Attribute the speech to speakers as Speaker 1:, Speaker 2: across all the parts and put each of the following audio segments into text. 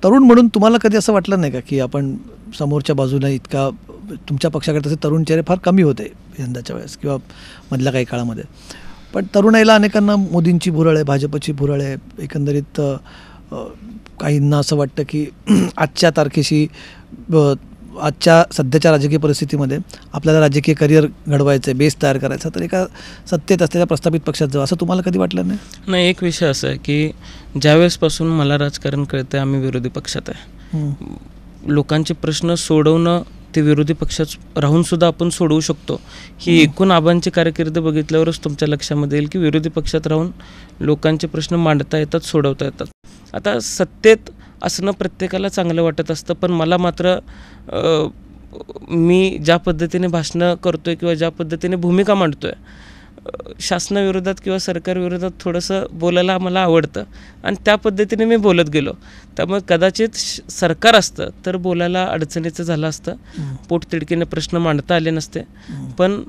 Speaker 1: तरुण म्हणून तुम्हाला कधी असं वाटलं नाही का की आपण समोरच्या बाजूला इतका तुमच्या पक्षाकडे तसे तरुण चेहरे फार कमी होते यंदाच्या वेळेस किंवा मधल्या काही काळामध्ये, पण तरुणाईला अनेकांना मोदींची भुरळ आहे, भाजपची भुरळ आहे, एकंदरीत काहींना असं वाटतं की आजच्या तारखेशी आजच्या सध्याच्या राजकीय परिस्थितीमध्ये आपल्याला राजकीय करिअर घडवायचं आहे, बेस तयार करायचा, तर एका सत्तेत असलेल्या प्रस्थापित पक्षात जावं, असं तुम्हाला कधी वाटलं नाही?
Speaker 2: नाही, एक विषय असा आहे की ज्यावेळेसपासून मला राजकारण कळतं आम्ही विरोधी पक्षात आहे. लोकांचे प्रश्न सोडवणं ते विरोधी पक्षात राहूनसुद्धा आपण सोडवू शकतो, ही एकूण आबांची कारकीर्द बघितल्यावरच तुमच्या लक्षामध्ये येईल की विरोधी पक्षात राहून लोकांचे प्रश्न मांडता येतात, सोडवता येतात. आता सत्तेत असणं प्रत्येकाला चांगलं वाटत असतं, पण मला मात्र मी ज्या पद्धतीने भाषणं करतोय किंवा ज्या पद्धतीने भूमिका मांडतोय शासनाविरोधात किंवा सरकारविरोधात थोडंसं बोलायला मला आवडतं आणि त्या पद्धतीने मी बोलत गेलो. त्यामुळे कदाचित सरकार असतं तर बोलायला अडचणीचं झालं असतं, पोटतिडकीने प्रश्न मांडता आले नसते. पण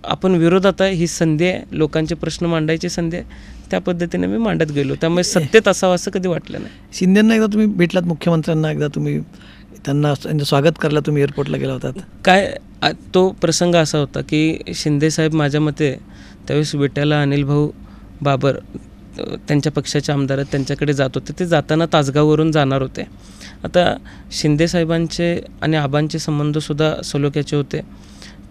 Speaker 2: आपण विरोधात आहे, ही संधी आहे, लोकांचे प्रश्न मांडायची संधी आहे, त्या पद्धतीने मी मांडत गेलो. त्यामुळे सत्तेत असावं असं कधी वाटलं नाही.
Speaker 1: शिंदेंना एकदा तुम्ही भेटलात, मुख्यमंत्र्यांना एकदा तुम्ही त्यांना स्वागत करायला तुम्ही एअरपोर्टला गेला होतात,
Speaker 2: काय तो प्रसंग असा होता की शिंदेसाहेब माझ्या मते त्यावेळेस विट्याला अनिल भाऊ बाबर त्यांच्या पक्षाचे आमदार आहेत, त्यांच्याकडे जात होते. ते जाताना तासगाववरून जाणार होते. आता शिंदेसाहेबांचे आणि आबांचे संबंधसुद्धा सलोख्याचे होते.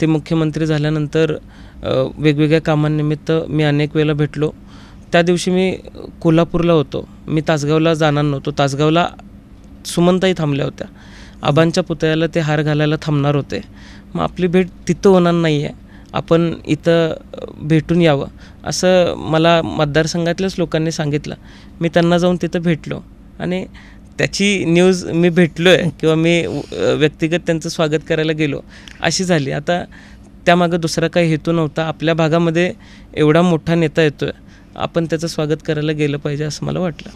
Speaker 2: ते मुख्यमंत्री झाल्यानंतर वेगवेगळ्या कामांनिमित्त मी अनेक वेळेला भेटलो. त्या दिवशी मी कोल्हापूरला होतो, मी तासगावला जाणार नव्हतो. तासगावला सुमनताई थांबल्या होत्या, आबांच्या पुतळ्याला ते हार घालायला थांबणार होते. मग आपली भेट तिथं होणार नाही आहे, आपण इथं भेटून यावं असं मला मतदारसंघातल्याच लोकांनी सांगितलं. मी त्यांना जाऊन तिथं भेटलो आणि त्याची न्यूज मी भेटलो आहे किंवा मी व्यक्तिगत त्यांचं स्वागत करायला गेलो अशी झाली. आता त्यामागं दुसरा काही हेतू नव्हता. आपल्या भागामध्ये एवढा मोठा नेता येतो आहे, आपण त्याचं स्वागत करायला गेलं पाहिजे असं मला वाटलं.